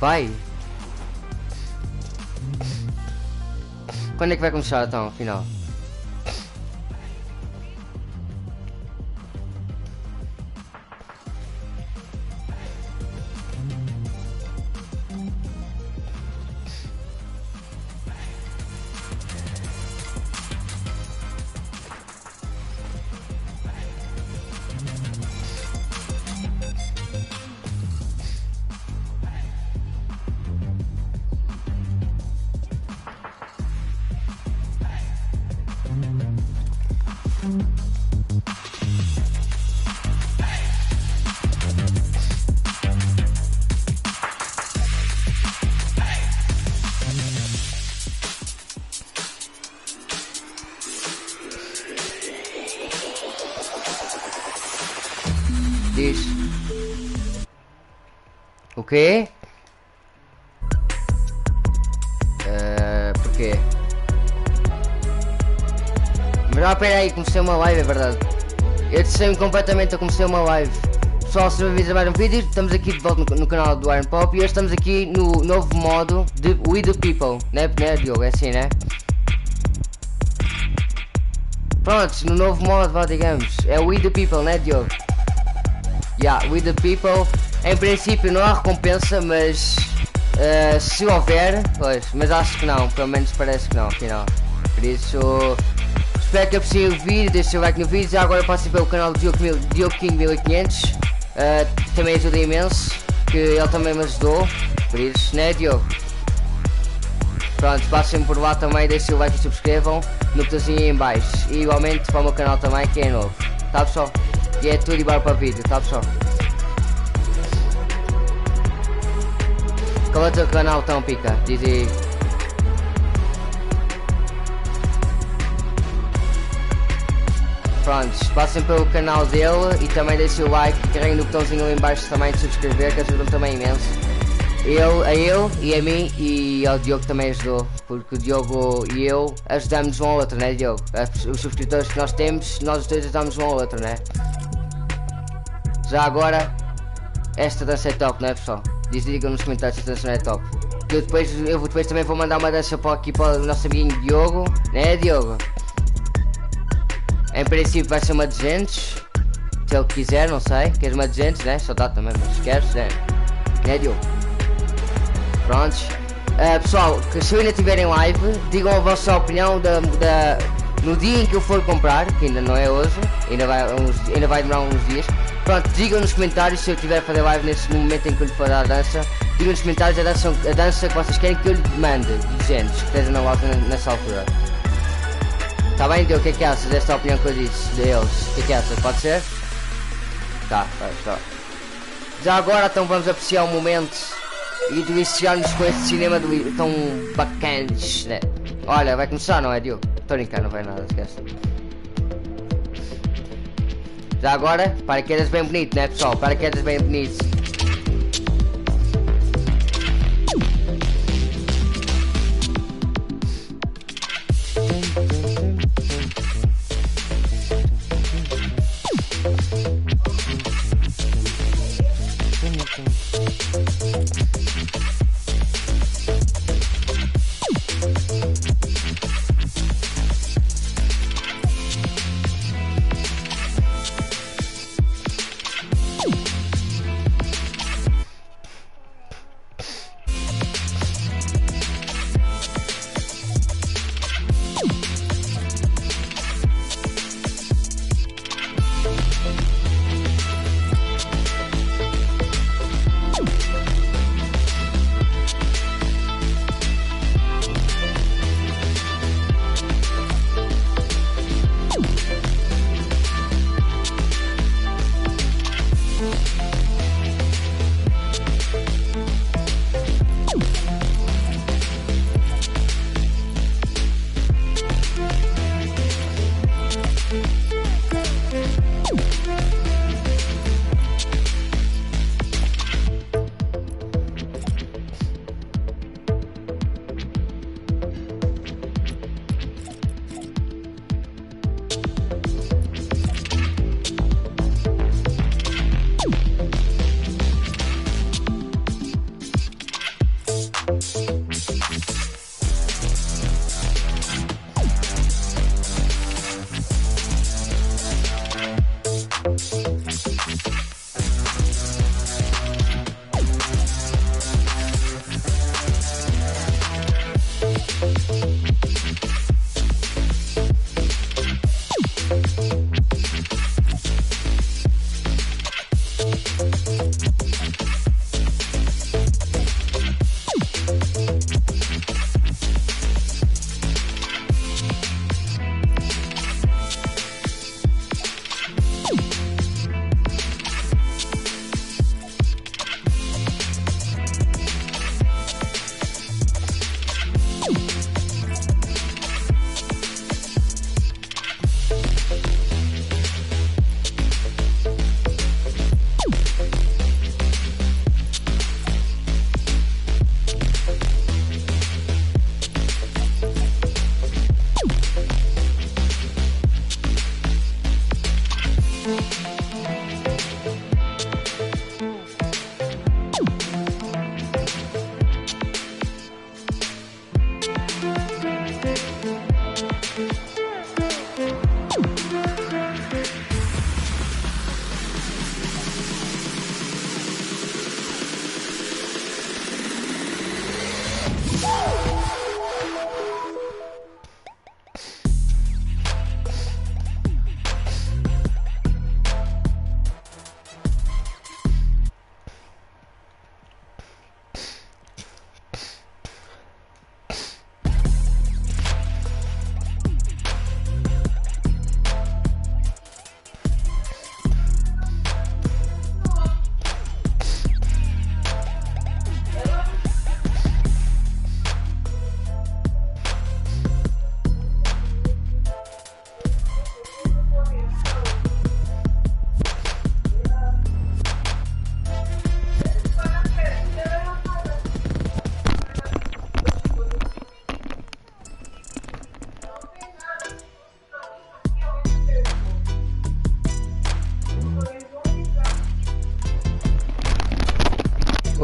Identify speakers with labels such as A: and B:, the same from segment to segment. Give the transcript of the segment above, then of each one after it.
A: Vai. Quando é que vai começar então, afinal? Diz. O quê? Porquê? Mas não, pera aí, comecei uma live, é verdade. Eu disse-me completamente a comecei uma live. Pessoal, se me mais um vídeo, estamos aqui de volta no canal do Iron Pop e hoje estamos aqui no novo modo de We The People, né Diogo? É assim, né? Pronto, no novo modo, vá, digamos, é We The People, né Diogo? We The People, em princípio não há recompensa, mas se houver, pois, mas acho que não, pelo menos parece que não, afinal. Por isso, espero que apreciem o vídeo, deixem o like no vídeo. Já agora passem pelo canal do Diogo King 1500, também ajuda imenso, que ele também me ajudou, por isso, né Diogo? Pronto, passem por lá também, deixem o like e subscrevam no botãozinho aí em baixo. E igualmente para o meu canal também, que é novo, tá pessoal? E é tudo e bora para o vídeo, tá pessoal? Qual é o teu canal tão pica? Diz aí. Prontos, passem pelo canal dele e também deixem o like, carreguem no botãozinho ali em baixo também de subscrever, que ajudam também imenso. A ele e a mim e ao Diogo também ajudou, porque o Diogo e eu ajudamos um ao outro, né Diogo? Os subscritores que nós temos, nós os dois ajudamos um ao outro, né? Já agora, esta dança é top, né pessoal? Digam nos comentários se esta dança não é top. Eu depois também vou mandar uma dança para aqui para o nosso amiguinho Diogo, né Diogo? Em princípio vai ser uma 200, se ele quiser, não sei. Queres uma 200, né? Só dá também, mas se queres, né Diogo? Prontos. Pessoal, que se ainda tiverem live, digam a vossa opinião no dia em que eu for comprar, que ainda não é hoje, ainda vai demorar uns dias. Pronto, digam nos comentários se eu tiver a fazer live nesse momento em que eu lhe for dar a dança. Digam nos comentários a dança que vocês querem que eu lhe mande, dizendo que esteja na loja nessa altura. Tá bem, Diogo? O que é que achas desta opinião que eu disse deles? O que é que achas? Pode ser? Tá. Já agora então vamos apreciar o momento e deliciar-nos com este cinema tão bacanas, né? Olha, vai começar, não é, Diogo? Estou a brincar, não vai nada, esquece. Já agora, paraquedas bem bonito, né pessoal? Paraquedas bem bonito.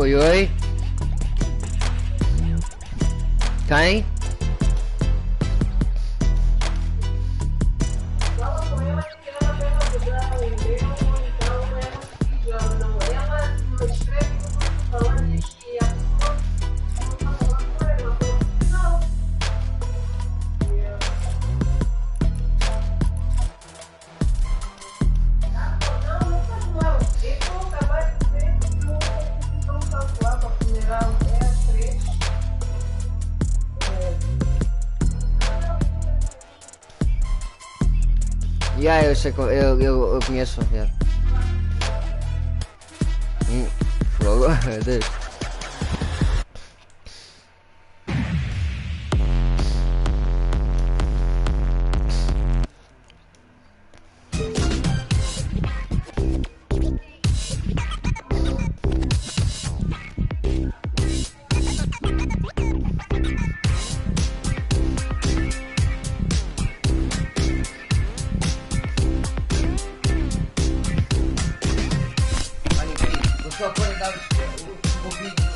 A: Oi, oi. Quem? Eu sei, eu conheço. Fogo, meu Deus. Só para dar o vídeo no mensagens.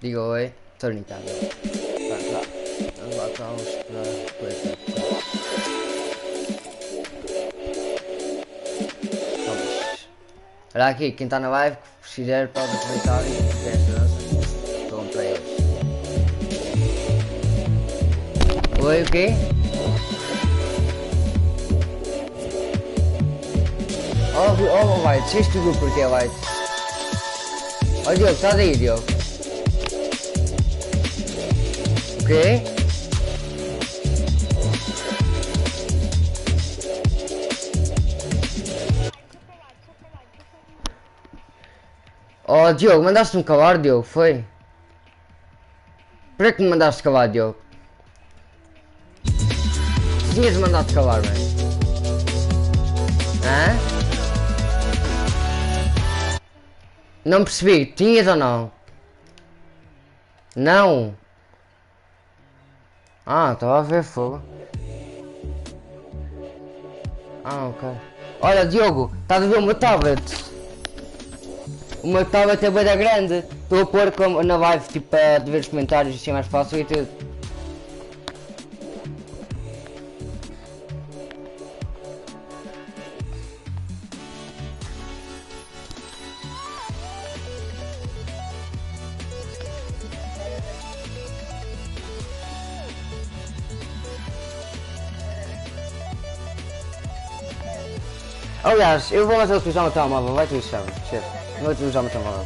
A: Diga oi. Estou brincando. Vamos lá cá uns para coisa. Vamos. Olha aqui, quem está na live, se quiser pode aproveitar e ver esta dança. Estou para eles. Oi, o quê? Oh, White, sei tudo porque é White. Ó Diogo, está daí, Diogo. O quê? Oh Diogo, mandaste-me calar, Diogo, foi? Por que me mandaste calar, Diogo? Tinhas mandado calar, velho. Hã? Não percebi, tinhas ou não? Não. Ah, estava a ver fogo. Ah, ok. Olha, Diogo, estás a ver o meu tablet? O meu tablet é bem grande. Estou a pôr na live, tipo, para ver os comentários, assim é mais fácil e tudo. Aliás, eu vou mais utilizar o meu telemóvel, vai utilizar, chefe. Vou utilizar o meu telemóvel.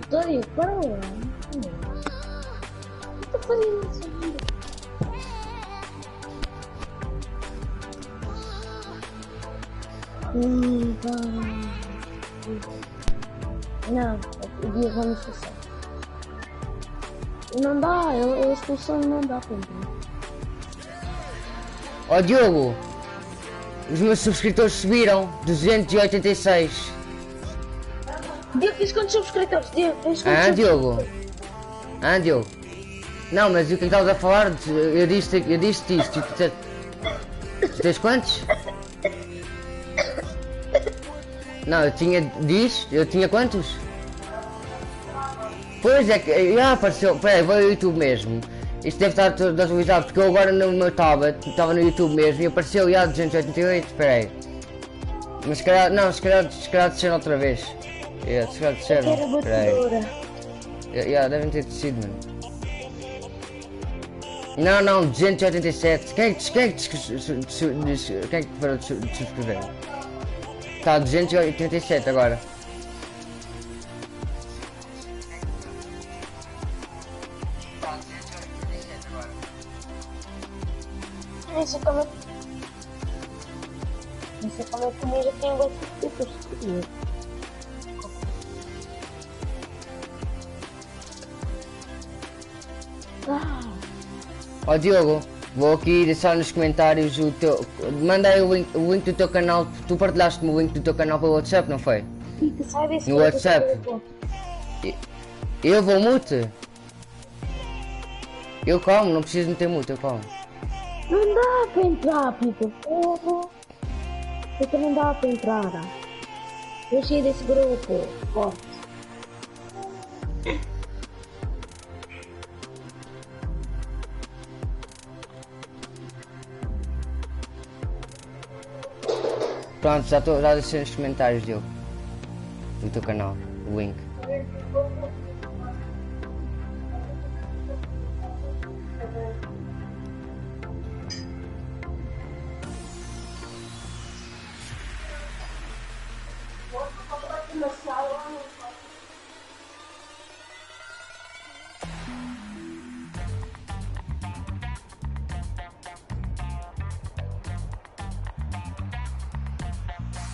B: Dori, para lá. O que tá fazendo isso aqui? Não, o dia vamos passar. Não dá, a expulsão não dá para entrar.
A: Ó Diogo, os meus subscritores subiram 286.
B: Diogo, tens quantos subscritores? Diogo, tens quantos
A: Diogo? Diogo? Não, mas o que é que estavas a falar? Eu disse isto. Tu tens quantos? Não, eu tinha quantos? Pois é que, já apareceu, peraí, vou ao YouTube mesmo. Isto deve estar tudo atualizado, porque eu agora no meu tablet, estava no YouTube mesmo e apareceu já 288, peraí. Mas se calhar, não, se calhar desceram outra vez. Se calhar desceram, peraí. Devem ter descido, mano. Não, 287. Quem é que parou de subscrever? Está 287 agora.
B: Isso como é que eu já tenho subscritores.
A: Ó Diogo, vou aqui deixar nos comentários o teu... Manda aí o link do teu canal, tu partilhaste-me o link do teu canal pelo WhatsApp, não foi? No WhatsApp. Eu vou mute? Eu calmo, não preciso meter mute, eu calmo.
B: Não dá para entrar, Pita, porra. Porque não dá para entrar. Eu saí desse grupo, forte.
A: Pronto, já deixei nos comentários, Diogo. no teu canal, o link.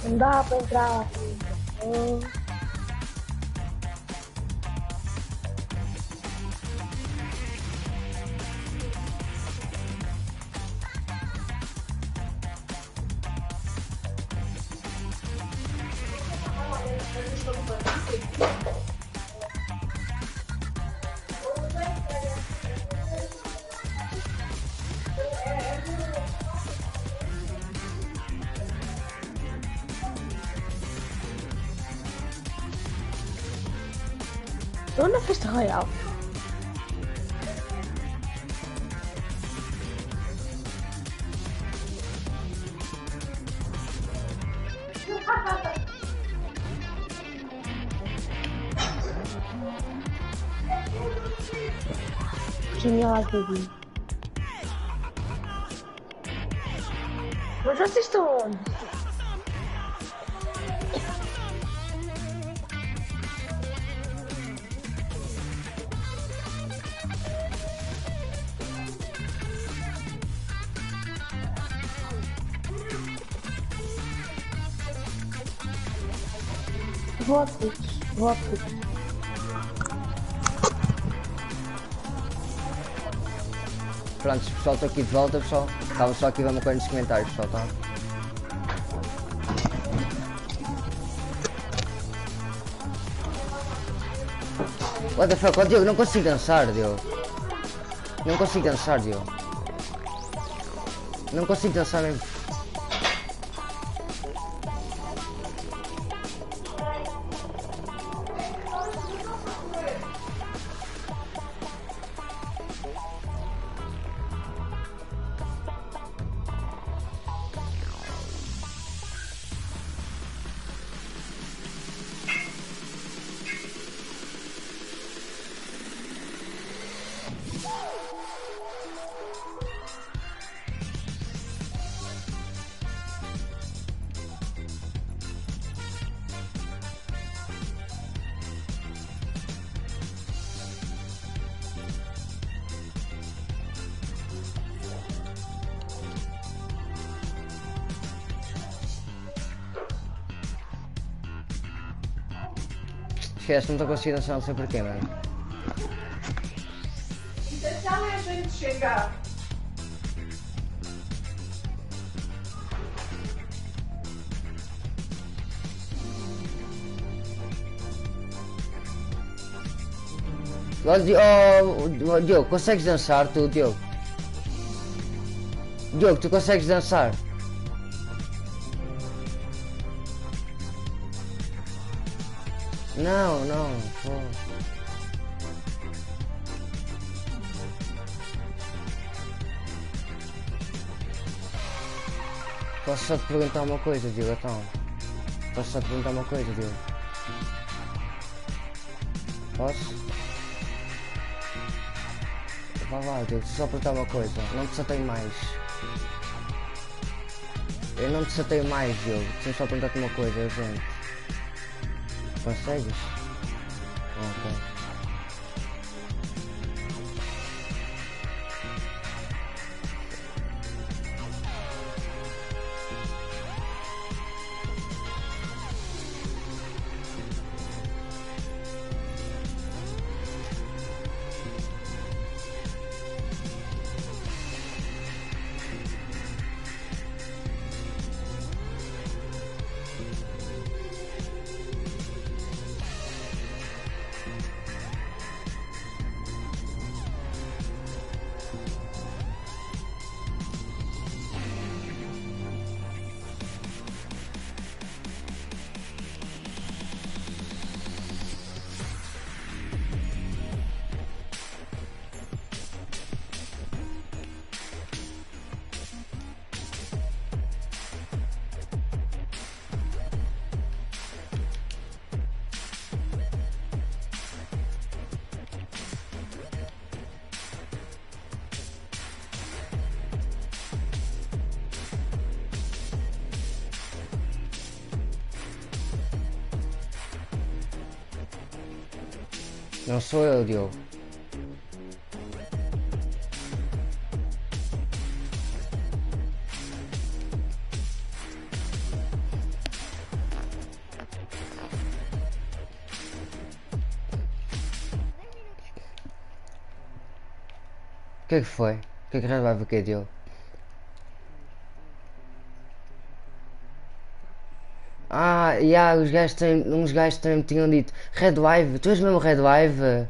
B: Não dá pra entrar. Estou na festa royal. Genial, baby. Mas vocês estão onde? Votos.
A: Pronto, pessoal, estou aqui de volta, pessoal. Estava só aqui a ver uma coisa nos comentários, pessoal, tá? What the fuck, oh, Diogo, não consigo dançar, Diogo. Não consigo dançar, Diogo. Não consigo dançar mesmo. Esquece, não estou conseguindo dançar, não sei porquê, mano.
C: Intenção é a gente chegar.
A: Oh, Diogo, consegues dançar tu, Diogo? Diogo, tu consegues dançar? Não, pô. Posso só te perguntar uma coisa, Diogo, então? Posso só te perguntar uma coisa, Diogo? Posso? Vai lá, Diogo, só perguntar uma coisa. Não te chateio mais. Eu não te chateio mais, Diogo. Deixa-me só perguntar-te uma coisa, gente. Consegues? Ok. Não sou eu, Diogo. O que é que foi? O que é que vai ver que deu? Ah, os gajos uns gajos também me tinham dito Red Wave, tu és mesmo Red Wave?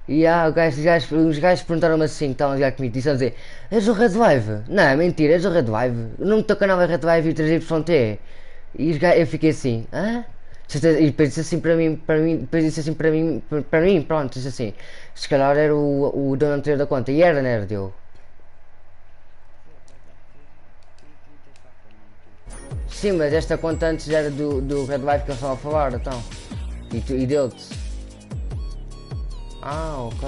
A: Os gajos perguntaram-me assim, que estavam a jogar comigo, disseram dizer, és o Red Wave? Não, é mentira, és o Red Wave. O nome do teu canal é Red Wave e 3Y. E os gajos, eu fiquei assim, hã? E depois disse assim depois disse assim para mim, pronto, disse assim, se calhar era o dono anterior da conta, e era nerd, eu. Sim, mas esta conta antes era do Red Life que eu estava a falar, então. E deu-te. Ah, ok.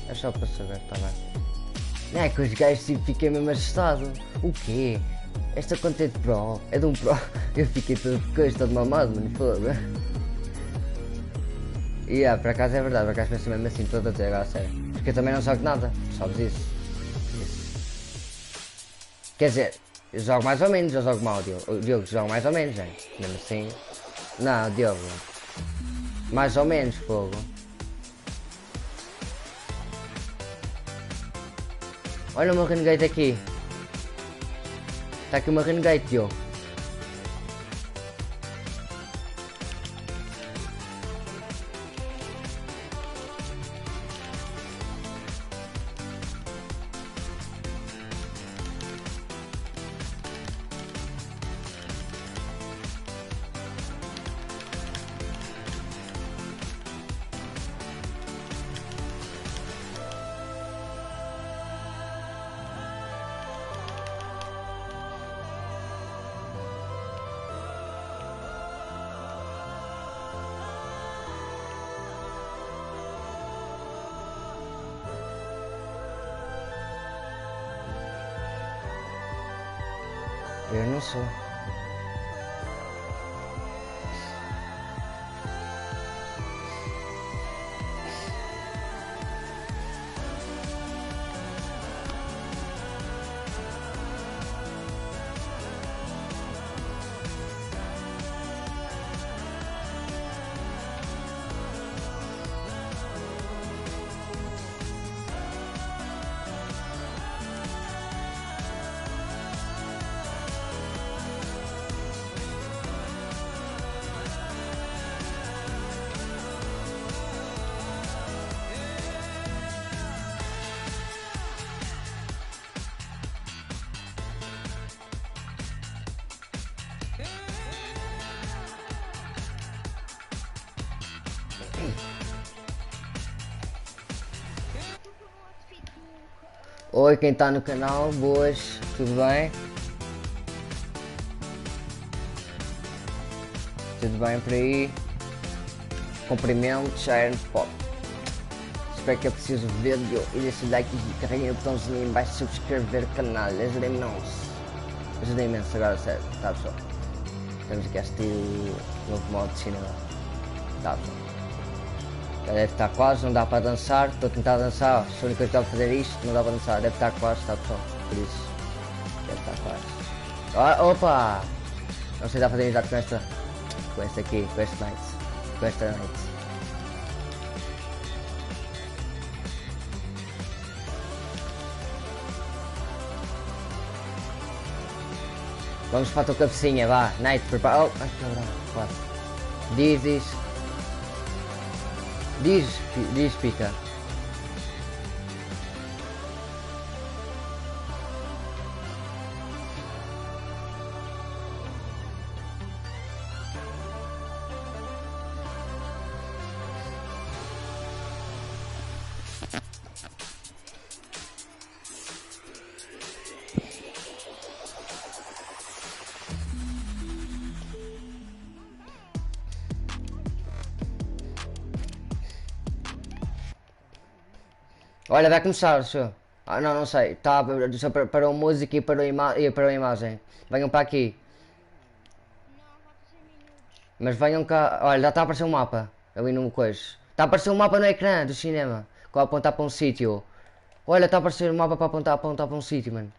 A: É só para saber, tá bem. Não é que os gajos tipo, fiquei mesmo assustado. O quê? Esta conta é de Pro? É de um Pro? Eu fiquei todo coisa, todo mamado, mano, foda. E por acaso é verdade, por acaso penso mesmo assim, todo a dizer agora a sério. Porque eu também não jogo nada, sabes isso? Quer dizer, eu jogo mais ou menos, eu jogo mal, Diogo, jogo mais ou menos, gente. Mesmo assim. Não, Diogo. Mais ou menos, fogo. Olha uma renegade aqui. Está aqui uma renegade, Diogo. Eu não sou. Oi, quem está no canal, boas, tudo bem? Tudo bem por aí? Cumprimentos, Iron Pop. Espero que é preciso ver e deixe o like e carreguem o botãozinho aí em baixo de subscrever o canal. Ajudem-me imenso. Ajudem imenso agora, sério. Tá pessoal? Temos aqui este novo modo de cinema. Tá pessoal? Já deve estar quase, não dá para dançar. Estou a tentar dançar, se a única coisa que dá para fazer isto, não dá para dançar. Deve estar quase, tá pessoal? Por isso. Deve estar quase. Ah, opa! Não sei se dá para fazer exato com esta. Com esta aqui, com este night. Com esta night. Vamos para a tua cabecinha, vá. Night, prepara. Oh, ai, cabrão, quase. Diz. Diz, pica. Olha, vai começar, senhor. Ah, não, não sei. Tá, só parou a música e parou a imagem. Venham para aqui. Mas venham cá. Olha, já está a aparecer um mapa. Ali no coisa. Está a aparecer um mapa no ecrã do cinema. Que vai apontar para um sítio. Olha, está a aparecer um mapa para apontar para um sítio, mano.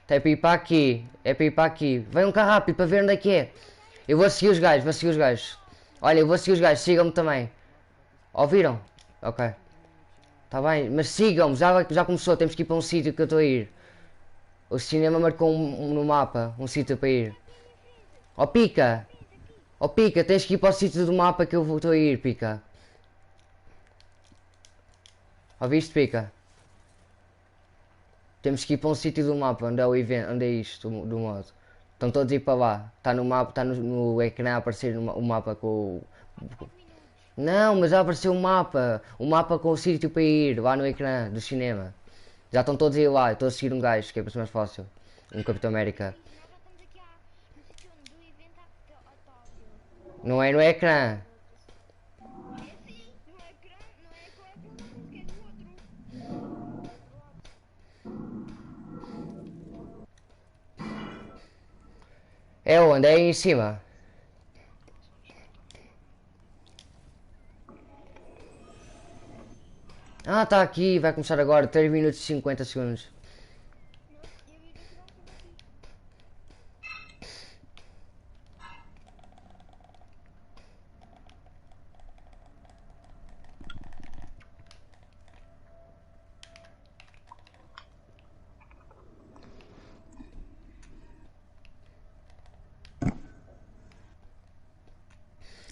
A: É para ir para aqui. É para ir para aqui. Venham cá rápido para ver onde é que é. Eu vou seguir os gajos, vou seguir os gajos. Olha, eu vou seguir os gajos, sigam-me também. Ouviram? Ok. Está bem, mas sigam-me, já começou, temos que ir para um sítio que eu estou a ir. O cinema marcou no mapa, um sítio para ir. Ó Pica! Ó Pica, tens que ir para o sítio do mapa que eu estou a ir, Pica. Ouviste, Pica? Temos que ir para um sítio do mapa, onde é o evento, onde é isto, do modo. Estão todos a ir para lá. Está no mapa, está no ecrã a aparecer o mapa com o... Não, mas já apareceu um mapa. Um mapa com o sítio para ir, lá no ecrã do cinema. Já estão todos a ir lá, eu estou a seguir um gajo, que é para ser mais fácil. Um Capitão América. Não é no ecrã. É onde? É aí em cima. Ah, está aqui, vai começar agora, 3 minutos e 50 segundos.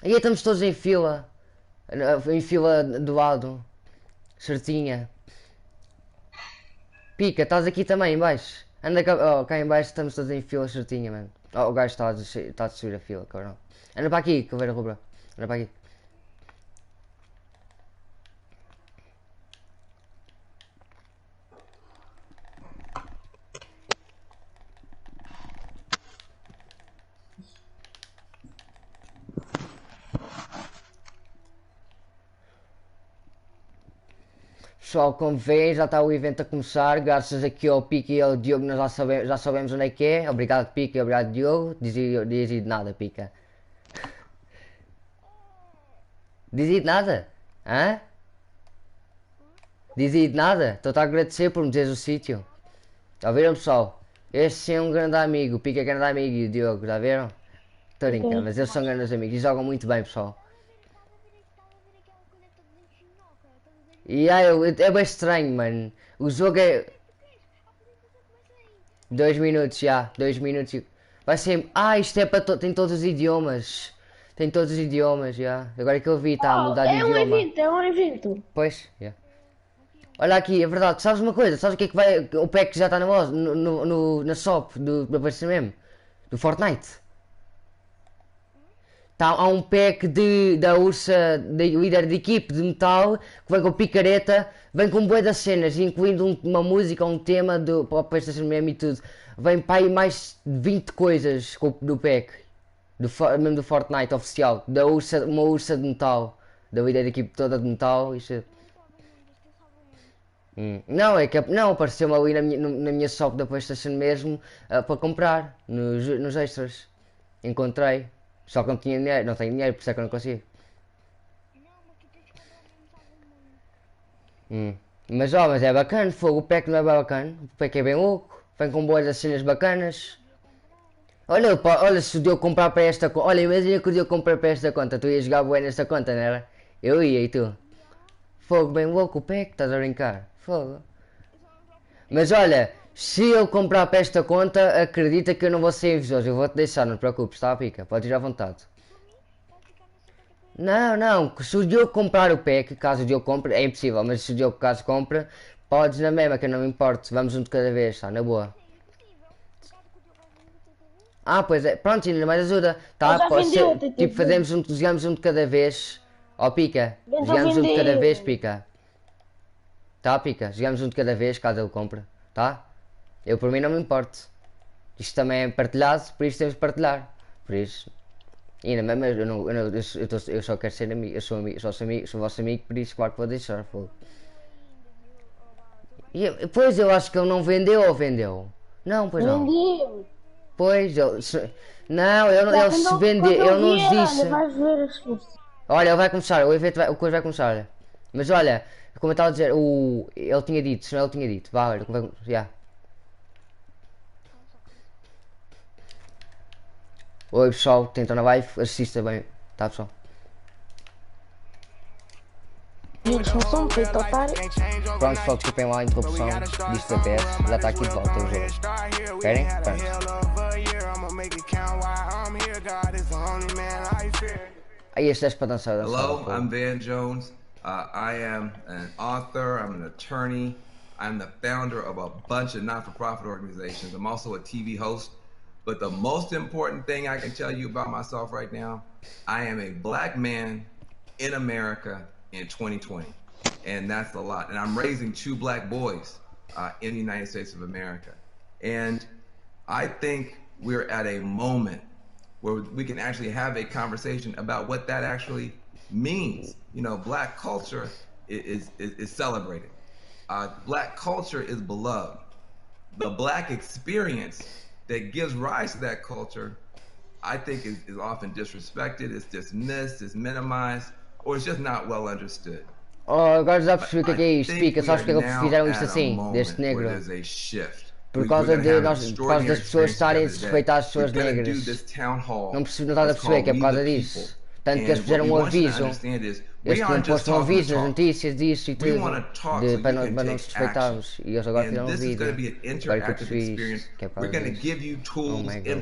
A: Aí estamos todos em fila. Em fila do lado. Certinha. Pica, estás aqui também em baixo. Anda cá, cá em baixo estamos todos em fila certinha, mano. Oh, o gajo está a subir a fila, cabrão. Anda para aqui, caveira rubra. Anda para aqui. Pessoal, como veem, já está o evento a começar. Graças aqui ao Pique e ao Diogo, nós já sabemos onde é que é. Obrigado, Pique, obrigado, Diogo. Dizia de nada, Pica. Dizia de nada? Hã? Dizia de nada? Estou-te a agradecer por me dizeres o sítio. Já viram, pessoal? Este sim é um grande amigo. O Pique é grande amigo e o Diogo, já viram? Estou a brincar, mas eles são grandes amigos e jogam muito bem, pessoal. E é bem estranho, mano. O jogo é. 2 minutos já, 2 minutos. Vai ser. Ah, isto é para. Tem todos os idiomas. Tem todos os idiomas, já. Agora que eu vi, está a
B: Oh,
A: mudar de
B: é um
A: idioma.
B: evento, é um evento.
A: Pois, já. Olha aqui, é verdade. Sabes uma coisa? Sabes o que é que vai. O pack já está na voz, na shop do aparecer mesmo? Do Fortnite. Tá, há um pack da ursa, da líder de equipe de metal, que vem com picareta, vem com bué das cenas, incluindo uma música, um tema para o PlayStation mesmo e tudo. Vem para aí mais de 20 coisas do pack, mesmo do Fortnite oficial, uma ursa de metal, da líder de equipe toda de metal. Isso. Não, é que não, apareceu-me ali na minha shop da PlayStation mesmo, para comprar, nos extras. Encontrei. Só que não tinha dinheiro, não tenho dinheiro, por isso é que eu não consigo. Mas é bacana, fogo, o pack não é bacana, o pack é bem louco, vem com boas cenas bacanas. Olha, se o Diogo comprar para esta conta, olha, imagina que o Diogo comprar para esta conta, tu ias jogar bué nesta conta, não era? Eu ia e tu? Fogo, bem louco o pack, estás a brincar? Fogo. Mas olha, se eu comprar para esta conta, acredita que eu não vou ser invejoso, eu vou-te deixar, não te preocupes, está, Pica? Pode ir à vontade. Não, se o Diogo comprar o pack, caso o Diogo compre, é impossível, mas se o Diogo caso compre, podes na mesma, que eu não me importo, vamos um de cada vez, está, na boa. Ah, pois é, pronto, ainda mais ajuda, tá? Pode ser, tipo, jogamos um de cada vez, ó Pica, jogamos um de cada vez, Pica. Tá, Pica, jogamos um de cada vez, caso ele compre, tá? Eu por mim não me importo. Isto também é partilhado, por isso temos que partilhar. Por isso. E ainda mesmo eu só quero ser amigo, sou vosso amigo, por isso claro que vou deixar fogo. Pois eu acho que ele não vendeu ou vendeu? Não, pois não.
B: Vendeu.
A: Pois, não, ele se vende, ele
B: Quando
A: nos
B: vier,
A: disse.
B: olha, vais ver as coisas.
A: Olha, ele vai começar, o evento vai, o coisa vai começar. Mas olha, como eu estava a dizer, ele tinha dito, senão ele tinha dito. Vá, olha, já. Oi pessoal, que entrou na live, assista bem. Tá pessoal?
B: Amigos, não são feito otário.
A: Pronto pessoal, desculpem lá a interrupção disto da PS, já está aqui de volta o jogo. Querem? Pronto. Aí este é para dançar.
D: Hello, I'm Van Jones. I am an author, I'm an attorney, I'm the founder of a bunch of not-for-profit organizations. I'm also a TV host. But the most important thing I can tell you about myself right now, I am a black man in America in 2020. And that's a lot. And I'm raising 2 black boys in the United States of America. And I think we're at a moment where we can actually have a conversation about what that actually means. You know, black culture is celebrated. Black culture is beloved. The black experience that gives rise to that culture, I think is often disrespected, it's dismissed, it's minimized, or it's just not well understood.
A: Oh, agora já percebi o que é isto, Pica, sabes porque é que eles fizeram isto assim, deste negro? Por causa das pessoas estarem a desrespeitar as pessoas negras. Não estás a perceber que é por causa disso. Tanto que eles fizeram um aviso. Eles tinham posto um aviso nas notícias disso e tudo, para não desrespeitarmos. E eles agora fizeram um vídeo. Agora que eu percebi isto, que é por causa disso. Oh my God.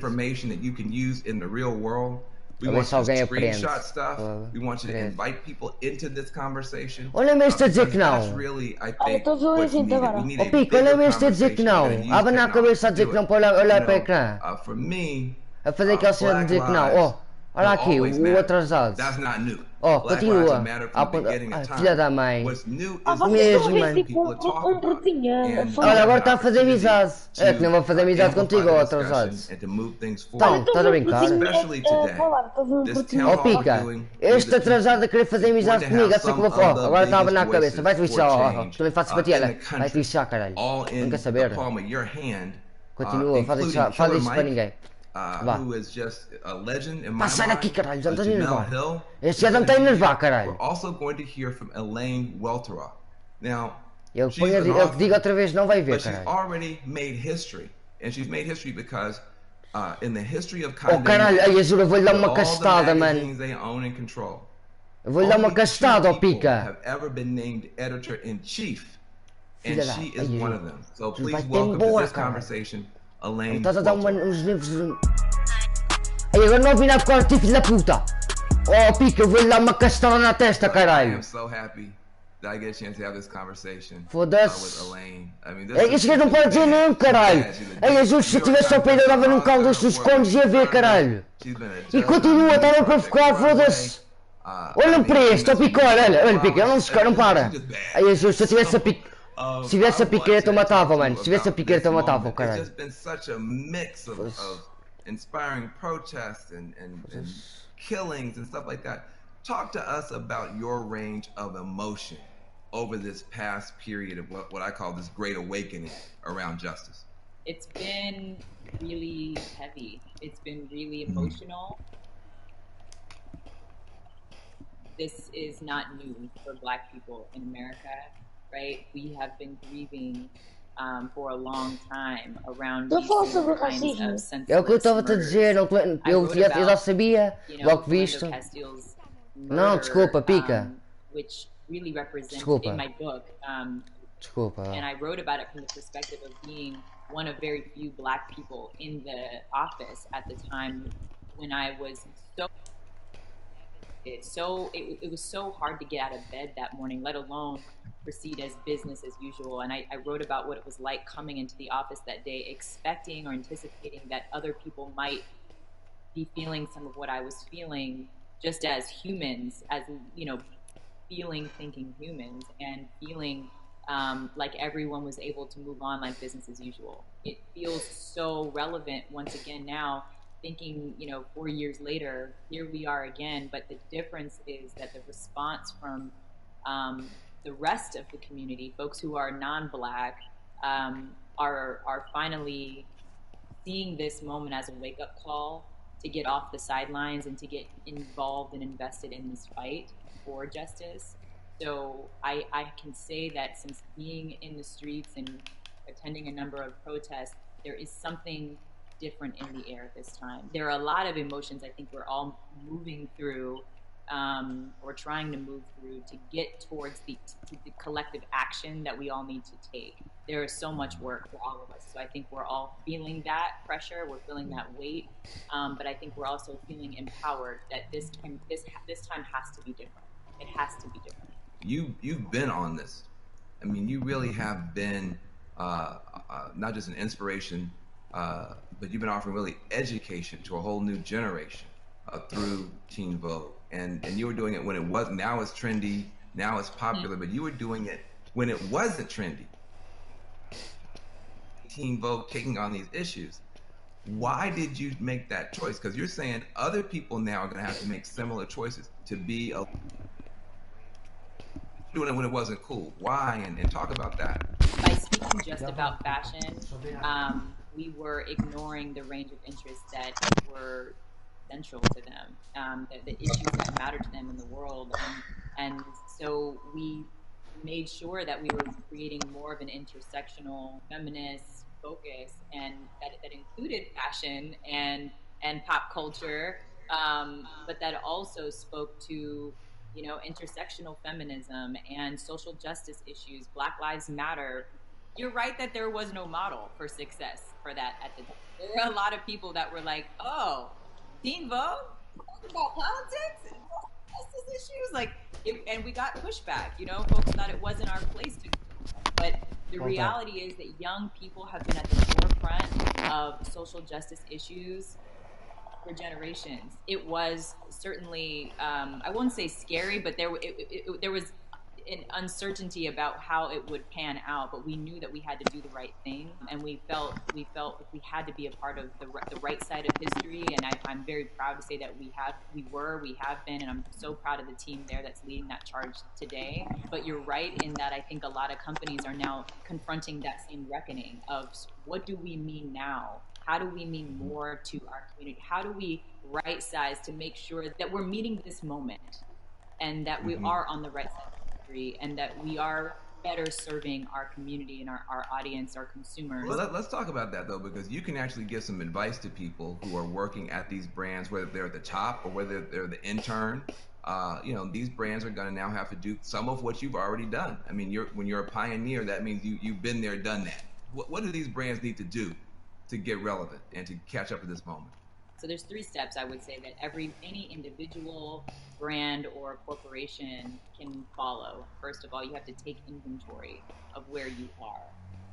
D: We want you to screenshot stuff. We want you to invite people into this conversation.
A: Olha-me este a dizer que não.
D: That's really, I think, what's needed. We need a
A: Pico,
D: bigger
A: olha-me este a dizer que não.
D: conversation.
A: Abana a cabeça a dizer que não para olhar para o ecrã.
D: For me,
A: A fazer aquela cena de dizer que não. Oh, olha aqui, o atrasado.
D: That's not new.
A: Oh,
D: Black
A: continua.
D: lives matter from the beginning of time.
A: Filha da mãe.
D: What's new is
B: Vocês
A: mesmo,
B: estão a
A: mano.
B: ver tipo um portinho a falar.
A: Olha, agora está a fazer amizade. É que não vou fazer amizade contigo, ó, atrasado. Então, estás a brincar? Oh, Pica, este atrasado a querer fazer amizade comigo, até que eu vou. Oh, agora está a abanar a cabeça. Vai-te lixar, ó. Também faço para ti, olha. Vai-te lixar, caralho. Não quer saber. Continua, faz isso para ninguém. Vá. Passa aqui, caralho, já me estás a enervar. Este já me está a enervar, caralho. Eu que digo outra vez, não vai ver, caralho. Oh, caralho, ai, eu juro, eu vou-lhe dar uma castada, mano. Eu vou-lhe dar uma castada, ó, Pica. Filha da... Ai, vai-te embora, caralho. Estás a dar uns livros... Ai, agora não ouvi nada com ti, filho da puta. Oh, Pica, eu vou-lhe dar uma castada na testa, caralho. Foda-se. Este gajo não pode dizer não, caralho. Ai, Jesus, se eu tivesse ao pé, eu dava num caldo dos condes e ia ver, caralho. E continua, estava a provocar, foda-se. Olha para este, ó Pica, olha, Pica, ele não se não para. Ai, Jesus, se eu tivesse a Pica... Se tivesse a piqueta eu matava, mano. Se tivesse a piqueta eu matava, caralho.
D: Inspiring protests and killings and stuff like that. Talk to us about your range of emotion over this past period of what I call this great awakening around justice.
E: It's been really heavy. It's been really emotional. This is not new for Black people in America, right? We have been grieving for a long time around these kinds of senseless
A: É o que eu estava a dizer, eu já sabia, logo visto. Não, desculpa, Pica.
E: Which really represents
A: Desculpa.
E: in my book.
A: Desculpa.
E: And I wrote about it from the perspective of being one of very few Black people in the office at the time when I was it was so hard to get out of bed that morning, let alone proceed as business as usual. And I wrote about what it was like coming into the office that day, expecting or anticipating that other people might be feeling some of what I was feeling, just as humans, as, you know, feeling, thinking humans, and feeling like everyone was able to move on like business as usual. It feels so relevant once again now, thinking, you know, 4 years later, here we are again, but the difference is that the response from the rest of the community, folks who are non-Black, are finally seeing this moment as a wake-up call to get off the sidelines and to get involved and invested in this fight for justice. So I can say that since being in the streets and attending a number of protests, there is something different in the air this time. There are a lot of emotions I think we're all moving through, or trying to move through to get towards the collective action that we all need to take. There is so much work for all of us. So I think we're all feeling that pressure, we're feeling that weight, but I think we're also feeling empowered that this time has to be different. It has to be different.
D: You've been on this. I mean, you really have been not just an inspiration, but you've been offering really education to a whole new generation through Teen Vogue. And you were doing it when it was, now it's trendy, now it's popular, but you were doing it when it wasn't trendy. Teen Vogue taking on these issues. Why did you make that choice? Because you're saying other people now are going to have to make similar choices to be doing it when it wasn't cool. Why? And talk about that.
E: By speaking just about fashion, we were ignoring the range of interests that were central to them, the issues that matter to them in the world. And so we made sure that we were creating more of an intersectional feminist focus, and that included fashion and pop culture, but that also spoke to intersectional feminism and social justice issues. Black Lives Matter. You're right that there was no model for success for that at the time. There were a lot of people that were like, "Oh, Teen Vogue, talk about politics and justice issues," and we got pushback. Folks thought it wasn't our place to. But the reality is that young people have been at the forefront of social justice issues for generations. It was certainly, I won't say scary, but there was an uncertainty about how it would pan out, but we knew that we had to do the right thing, and we felt we had to be a part of the right side of history. And I'm very proud to say that we have been, and I'm so proud of the team there that's leading that charge today. But you're right in that I think a lot of companies are now confronting that same reckoning of what do we mean now? How do we mean more to our community? How do we right size to make sure that we're meeting this moment, and that we are on the right side of history, and that we are better serving our community and our audience, our consumers?
D: Well, let's talk about that, though, because you can actually give some advice to people who are working at these brands, whether they're at the top or whether they're the intern. These brands are going to now have to do some of what you've already done. I mean, when you're a pioneer, that means you've been there, done that. What do these brands need to do to get relevant and to catch up to this moment?
E: So there's 3 steps I would say that any individual, brand, or corporation can follow. First of all, you have to take inventory of where you are.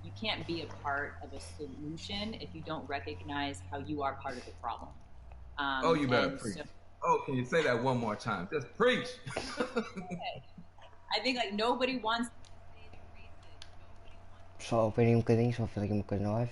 E: You can't be a part of a solution if you don't recognize how you are part of the problem.
D: You better preach. Can you say that one more time? Just preach.
E: I think nobody wants.
A: Só ouvir um bocadinho, só fazer aqui uma coisa na live.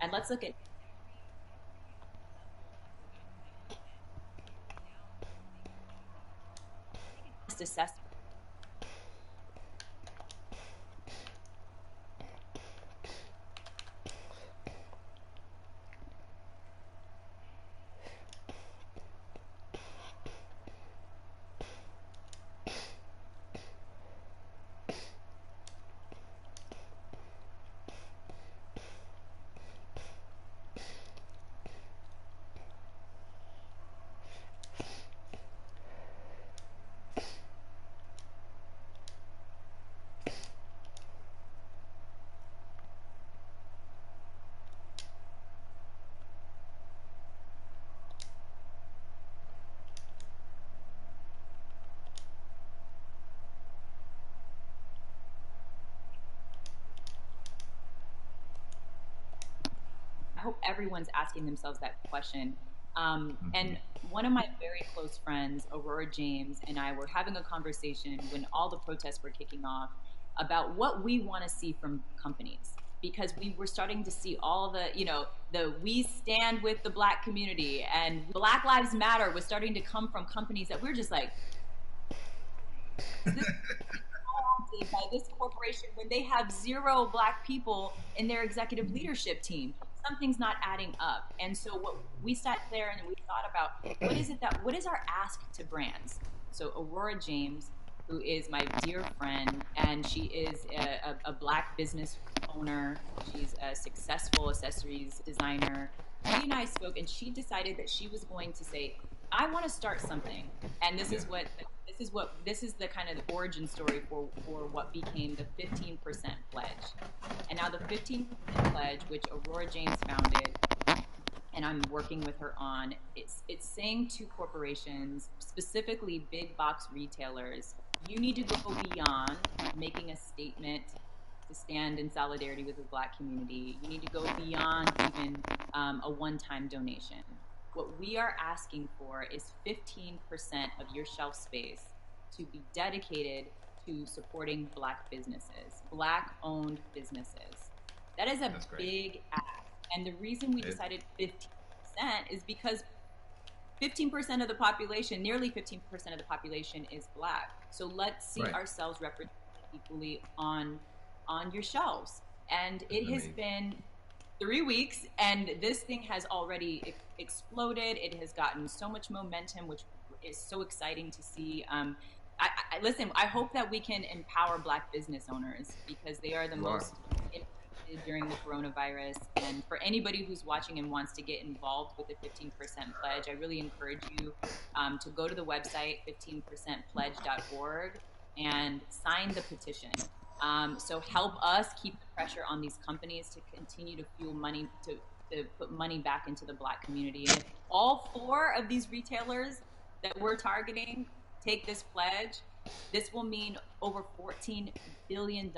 E: And let's look at assessment. I hope everyone's asking themselves that question. And one of my very close friends, Aurora James, and I were having a conversation when all the protests were kicking off about what we want to see from companies. because we were starting to see all the, the we stand with the Black community and Black Lives Matter was starting to come from companies that we're just like, this by this corporation when they have 0 Black people in their executive leadership team. Something's not adding up. And so what we sat there and we thought about, what is our ask to brands? So Aurora James, who is my dear friend, and she is a Black business owner. She's a successful accessories designer. She and I spoke, and she decided that she was going to say, I want to start something. And this is the kind of the origin story for what became the 15% pledge. And now the 15% pledge, which Aurora James founded, and I'm working with her on, it's saying to corporations, specifically big box retailers, you need to go beyond making a statement to stand in solidarity with the Black community. You need to go beyond even a one-time donation. What we are asking for is 15% of your shelf space to be dedicated to supporting Black businesses, Black-owned businesses. That is a big ask. And the reason we decided 15% is because 15% of the population, nearly 15% of the population is Black. So let's see ourselves represented equally on your shelves. And it has been 3 weeks, and this thing has already exploded. It has gotten so much momentum, which is so exciting to see. Listen, I hope that we can empower Black business owners because they are the most impacted during the coronavirus. And for anybody who's watching and wants to get involved with the 15% pledge, I really encourage you to go to the website 15percentpledge.org and sign the petition. So help us keep the pressure on these companies to continue to fuel money, to put money back into the Black community. And if all 4 of these retailers that we're targeting take this pledge, this will mean over $14 billion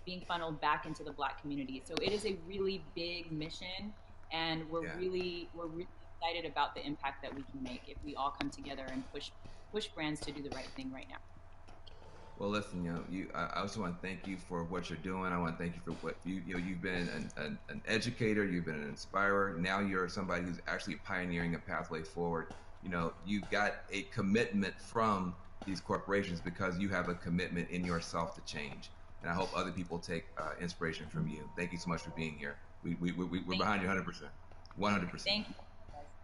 E: being funneled back into the Black community. So it is a really big mission, and we're really excited about the impact that we can make if we all come together and push brands to do the right thing right now.
D: Well, listen, I also want to thank you for what you're doing. I want to thank you for what you've been an educator, you've been an inspirer. Now you're somebody who's actually pioneering a pathway forward. You've got a commitment from these corporations because you have a commitment in yourself to change. And I hope other people take inspiration from you. Thank you so much for being here. We're behind you 100%. 100%. Thank you.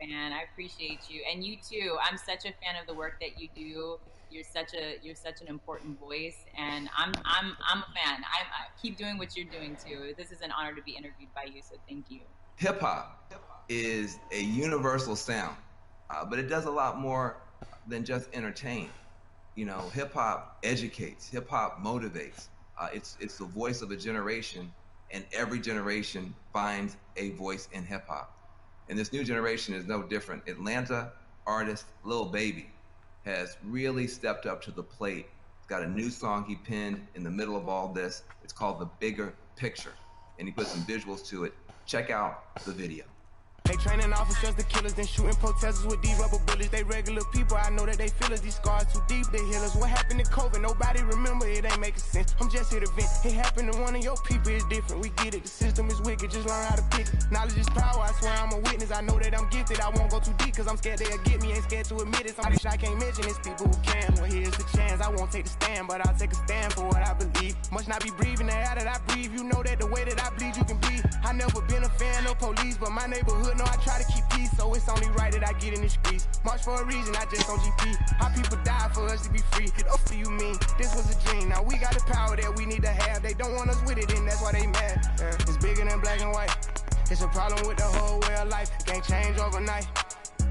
E: Fan. I appreciate you, and you too. I'm such a fan of the work that you do. You're such an important voice, and I'm a fan. I keep doing what you're doing too. This is an honor to be interviewed by you, so thank you.
D: Hip hop is a universal sound, but it does a lot more than just entertain. Hip hop educates. Hip hop motivates. It's the voice of a generation, and every generation finds a voice in hip hop. And this new generation is no different. Atlanta artist Lil Baby has really stepped up to the plate. He's got a new song he penned in the middle of all this. It's called The Bigger Picture, and he put some visuals to it. Check out the video.
F: They training officers, the killers, then shooting protesters with these rubber bullets. They regular people, I know that they feel us. These scars too deep, they heal us. What happened to COVID? Nobody remember, it ain't making sense. I'm just here to vent. It happened to one of your people, it's different. We get it, the system is wicked, just learn how to pick it. Knowledge is power, I swear I'm a witness. I know that I'm gifted, I won't go too deep, cause I'm scared they'll get me. Ain't scared to admit it. Somebody I can't mention, it's people who can. Well, here's the chance, I won't take the stand, but I'll take a stand for what I believe. Must not be breathing the air that I breathe. You know that the way that I bleed, you can bleed. I never been a fan of police, but my neighborhood know I try to keep peace. So it's only right that I get in the streets. March for a reason, I just on GP. How people die for us to be free. What do you mean? This was a dream. Now we got the power that we need to have. They don't want us with it, and that's why they mad. It's bigger than black and white. It's a problem with the whole way of life. Can't change overnight.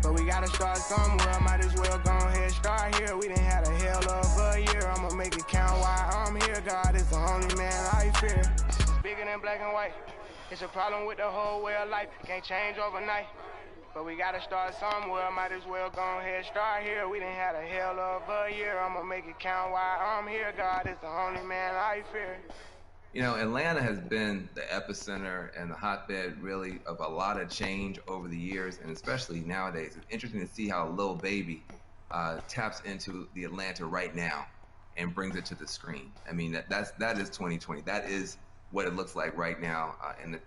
F: But we gotta start somewhere. Might as well go ahead, start here. We done had a hell of a year. I'ma make it count while I'm here. God is the only man I fear. It's bigger than black and white. It's a problem with the whole way of life. Can't change overnight. But we gotta start somewhere. Might as well go ahead, start here. We done had a hell of a year. I'ma make it count while I'm here. God is the only man I fear.
D: Atlanta has been the epicenter and the hotbed really of a lot of change over the years, and especially nowadays. It's interesting to see how Lil Baby taps into the Atlanta right now and brings it to the screen. I mean, that is 2020. That is what it looks like right now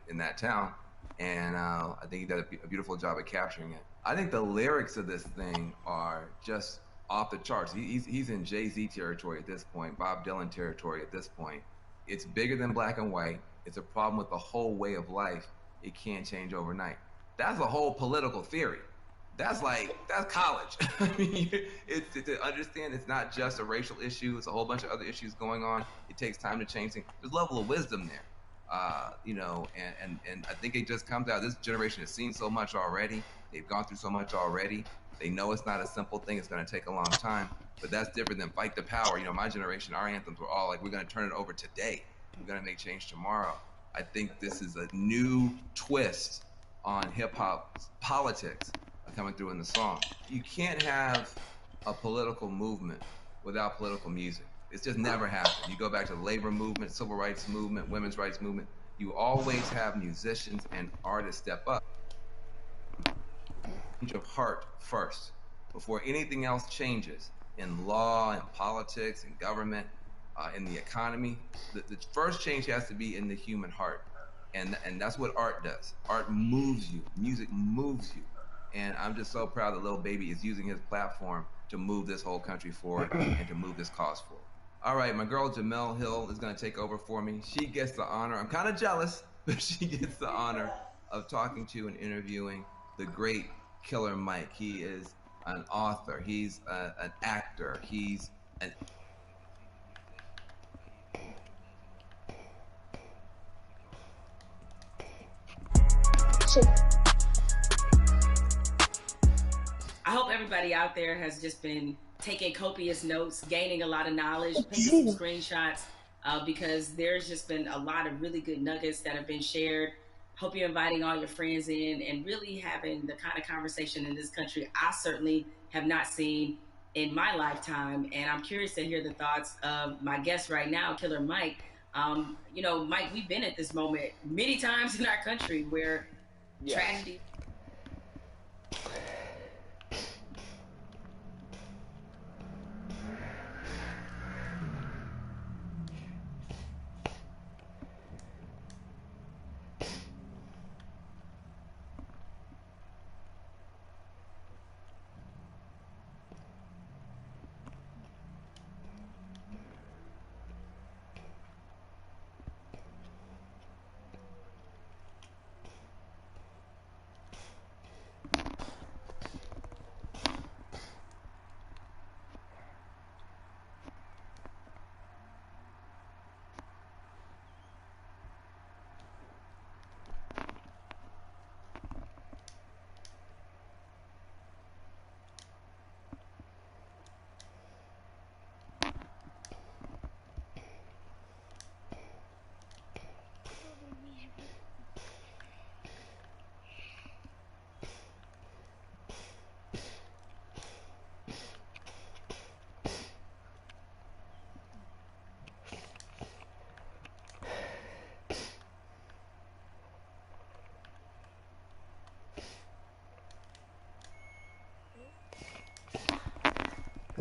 D: in that town. And I think he did a beautiful job of capturing it. I think the lyrics of this thing are just off the charts. He's in Jay-Z territory at this point, Bob Dylan territory at this point. It's bigger than black and white. It's a problem with the whole way of life. It can't change overnight. That's a whole political theory. That's college. I mean, it's to understand it's not just a racial issue. It's a whole bunch of other issues going on. It takes time to change things. There's a level of wisdom there. And I think it just comes out. This generation has seen so much already. They've gone through so much already. They know it's not a simple thing. It's going to take a long time. But that's different than Fight the Power. My generation, our anthems were all like, we're going to turn it over today. We're going to make change tomorrow. I think this is a new twist on hip hop politics coming through in the song. You can't have a political movement without political music. It's just never happened. You go back to the labor movement, civil rights movement, women's rights movement. You always have musicians and artists step up. Change of heart first, before anything else changes in law and politics and government, in the economy. The first change has to be in the human heart, and that's what art does. Art moves you. Music moves you. And I'm just so proud that Lil Baby is using his platform to move this whole country forward and to move this cause forward. All right, my girl Jamel Hill is going to take over for me. She gets the honor. I'm kind of jealous, but she gets the honor of talking to and interviewing the great Killer Mike. He is an author. He's an actor. He's an...
G: I hope everybody out there has just been taking copious notes, gaining a lot of knowledge, taking some screenshots, because there's just been a lot of really good nuggets that have been shared. Hope you're inviting all your friends in and really having the kind of conversation in this country I certainly have not seen in my lifetime. And I'm curious to hear the thoughts of my guest right now, Killer Mike. Mike, we've been at this moment many times in our country where tragedy...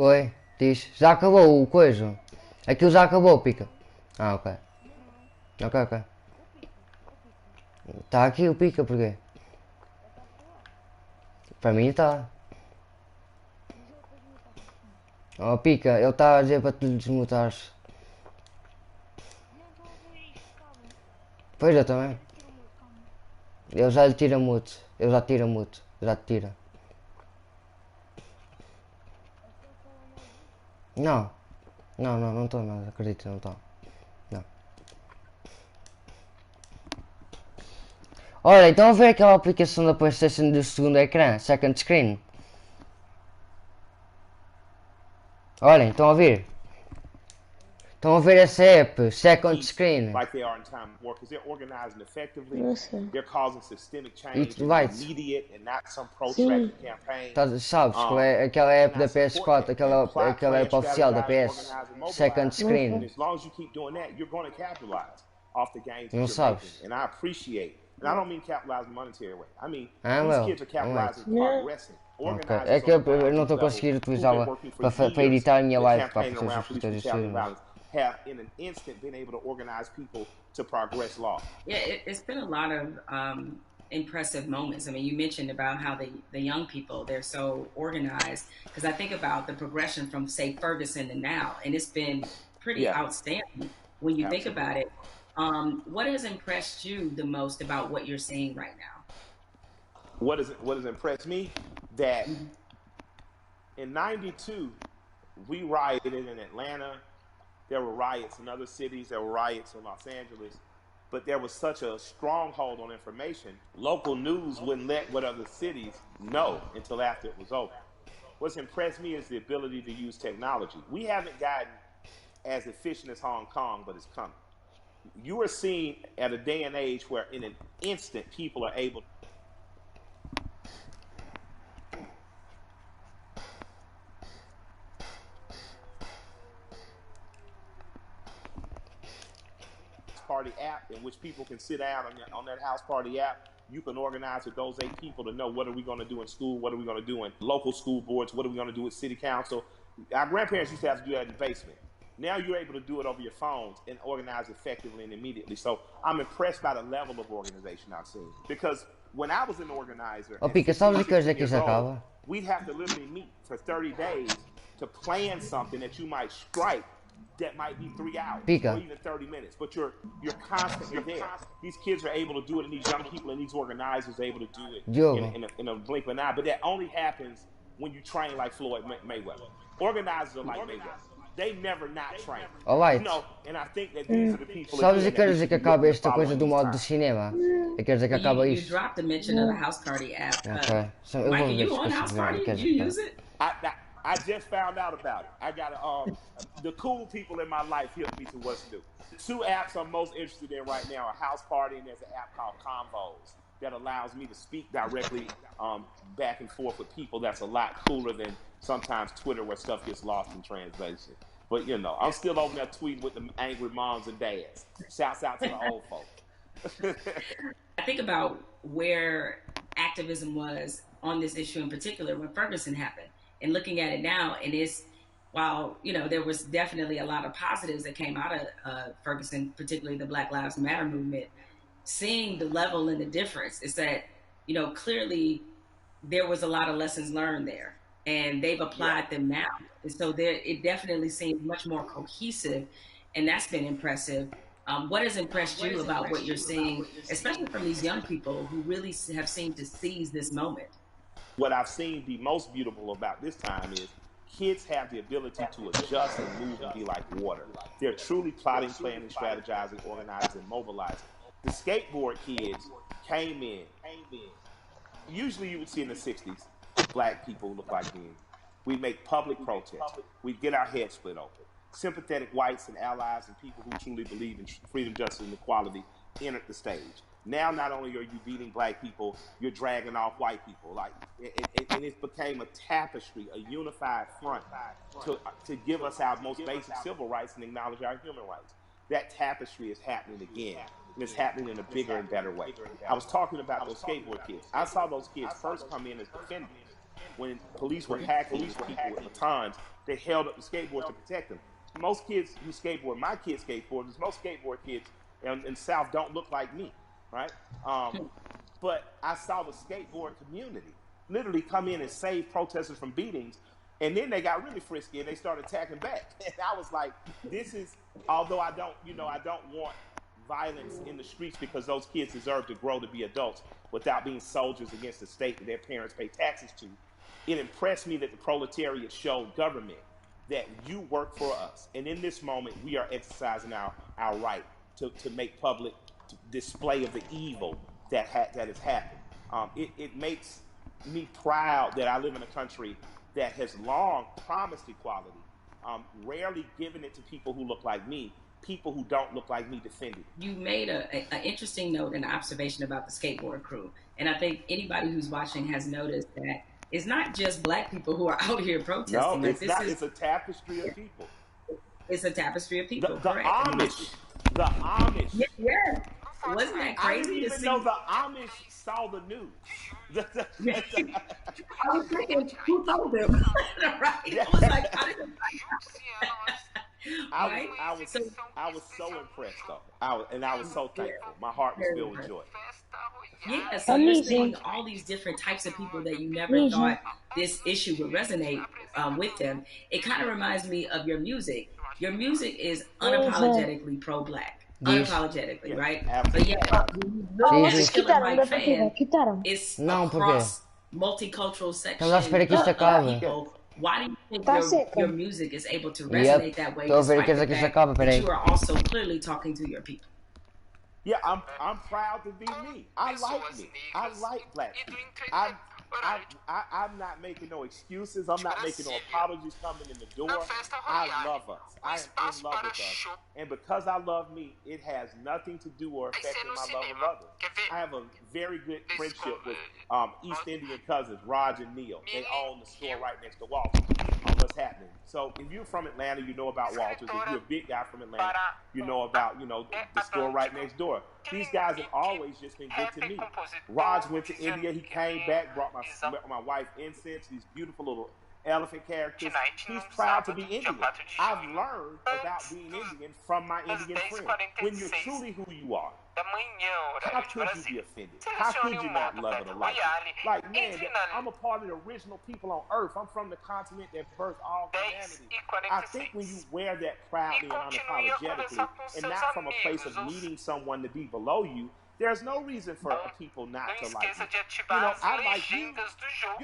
A: Oi, diz. Já acabou o coisa. Aquilo já acabou, pica. Ah, ok. Ok. Tá aqui o pica, porquê? Para mim tá. Oh, pica, ele está a dizer para tu desmutares. Pois eu também. Ele já lhe tira mute. Ele já tira mute. Já te tira. Não estou nada, acredito, não estou. Não. Ora, então a ver aquela aplicação da PlayStation do segundo ecrã, second screen. Olhem, estão a ver? Estão a ver essa app, second screen.
H: Like they are in time war, because they're organizing effectively. They're causing systemic change, immediate and not some protracted campaign.
A: Sabes qual é aquela app da PS4, aquela app oficial da PS, second screen.
H: As long as you keep doing that, you're going to capitalize off the gains
A: Não
H: that you're making.
A: sabes?
H: And I appreciate. And I don't mean capitalize in a monetary way. I mean,
A: well,
H: these kids are capitalizing progressing.
A: Ok, é que eu não estou a conseguir utilizá-la para editar a minha live, para as pessoas que estão a assistir.
H: have in an instant been able to organize people to progress law.
G: Yeah, it's been a lot of impressive moments. I mean, you mentioned about how the young people, they're so organized, because I think about the progression from, say, Ferguson to now, and it's been pretty outstanding when you think about it. What has impressed you the most about what you're seeing right now?
H: What has impressed me, that in '92 we rioted in Atlanta. There were riots in other cities. There were riots in Los Angeles. But there was such a stronghold on information. Local news wouldn't let what other cities know until after it was over. What's impressed me is the ability to use technology. We haven't gotten as efficient as Hong Kong, but it's coming. You are seeing at a day and age where in an instant people are able party app, in which people can sit down on that house party app. You can organize with those 8 people to know, what are we going to do in school, what are we going to do in local school boards, what are we going to do with city council. Our grandparents used to have to do that in the basement. Now you're able to do it over your phones and organize effectively and immediately. So I'm impressed by the level of organization I've seen. Because when I was an organizer, we'd have to literally meet for 30 days to plan something that you might strike that might be 3 hours or even 30 minutes, but you're constantly there. These kids are able to do it, and these young people and these organizers are able to do it in a blink of an eye. But that only happens when you train like Floyd Mayweather. Organizers are like Mayweather. They never not train.
A: Alright.
H: You know, and I think that these are the people.
A: Só dizer que quero dizer que acaba esta coisa do modo de cinema. Eu quero dizer que acaba
G: You
A: isso.
G: dropped the mention of the House Party app.
A: Okay. So eu vou
G: Mike,
A: ver
G: you on House Party? Did you use it?
H: I just found out about it. I got the cool people in my life helped me to what to do. The 2 apps I'm most interested in right now are House Party, and there's an app called Convos that allows me to speak directly back and forth with people. That's a lot cooler than sometimes Twitter, where stuff gets lost in translation. But you know, I'm still over there tweeting with the angry moms and dads. Shouts out to the old folks.
G: I think about where activism was on this issue in particular when Ferguson happened, and looking at it now, and while, you know, there was definitely a lot of positives that came out of Ferguson, particularly the Black Lives Matter movement, seeing the level and the difference is that, you know, clearly there was a lot of lessons learned there, and they've applied them now. And so it definitely seems much more cohesive, and that's been impressive. What has impressed you about what you're seeing, especially from these young people who really have seemed to seize this moment?
H: What I've seen be most beautiful about this time is kids have the ability to adjust and move and be like water. They're truly plotting, planning, strategizing, organizing, mobilizing. The skateboard kids came in. Usually you would see in the 60s, black people look like me. We'd make public protests. We'd get our heads split open. Sympathetic whites and allies and people who truly believe in freedom, justice, and equality entered the stage. Now, not only are you beating black people, you're dragging off white people. Like, and it became a tapestry, a unified front to give us our most basic civil rights and acknowledge our human rights. That tapestry is happening again, and it's happening in a bigger and better way. I was talking about those skateboard kids. I saw those kids first come in as defenders. When police were hacking these people at the times, they held up the skateboards to protect them. Most kids who skateboard, my kids skateboard, most skateboard kids in the South don't look like me. Right? But I saw the skateboard community literally come in and save protesters from beatings, and then they got really frisky and they started attacking back. And I was like, this is, although I don't want violence in the streets, because those kids deserve to grow to be adults without being soldiers against the state that their parents pay taxes to. It impressed me that the proletariat showed government that you work for us. And in this moment, we are exercising our right to make public display of the evil that has happened. It makes me proud that I live in a country that has long promised equality, rarely given it to people who look like me. People who don't look like me defended.
G: You made an interesting note and observation about the skateboard crew, and I think anybody who's watching has noticed that it's not just black people who are out here protesting.
H: No, it's not. It's a tapestry of people.
G: It's a tapestry of people.
H: The Amish. The Amish.
G: Yeah. Wasn't that crazy?
H: I didn't even know the Amish saw the news.
G: I was thinking, who told them? Right? I was like, right?
H: I was so impressed though. I was so thankful. My heart was filled with joy.
G: Yeah, so you're seeing all these different types of people that you never thought this issue would resonate with them. It kind of reminds me of your music. Your music is unapologetically pro-black, unapologetically, right? But yeah, as a Killer Mike fan, it's across multicultural sections of people. Why do you think your music is able to resonate that way, despite the fact that you are also clearly talking to your people?
H: Yeah, I'm proud to be me. I like me. I like black people. I'm not making no excuses. I'm not making no apologies coming in the door. I love us. I am in love with us. And because I love me, it has nothing to do or affecting my love of others. I have a very good friendship with East Indian cousins, Raj and Neil. They own the store right next to Walters. What's happening? So if you're from Atlanta, you know about Walters. If you're a big guy from Atlanta, you know about the store right next door. These guys have always just been good to me. Raj went to India. He came back, brought my wife incense, these beautiful little elephant characters. He's proud to be Indian. I've learned about being Indian from my Indian friends. When you're truly who you are, how could you be offended? How could you not love it or like it? Like, man, I'm a part of the original people on earth. I'm from the continent that birthed all humanity. I think when you wear that proudly and unapologetically, and not from a place of needing someone to be below you, there's no reason for people not to like you. I like you.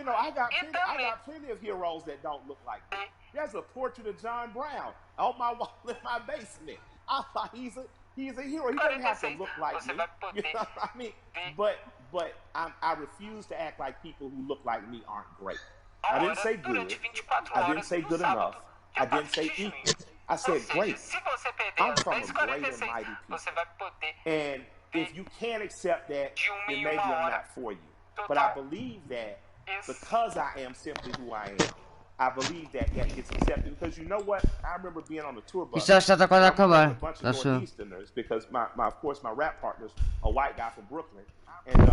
H: I got plenty of heroes that don't look like me. There's a portrait of John Brown on my wall in my basement. He's a hero. He doesn't have to look like me. You know what I mean? But I refuse to act like people who look like me aren't great. I didn't say good. I didn't say good enough. I didn't say equal. I said great. I'm from a great and mighty people. And if you can't accept that, then maybe I'm not for you. But I believe that because I am simply who I am, I believe that gets accepted. Because you know what? I remember being on a tour bus with a bunch of Northeasterners, because of course my rap partner's a white guy from Brooklyn, and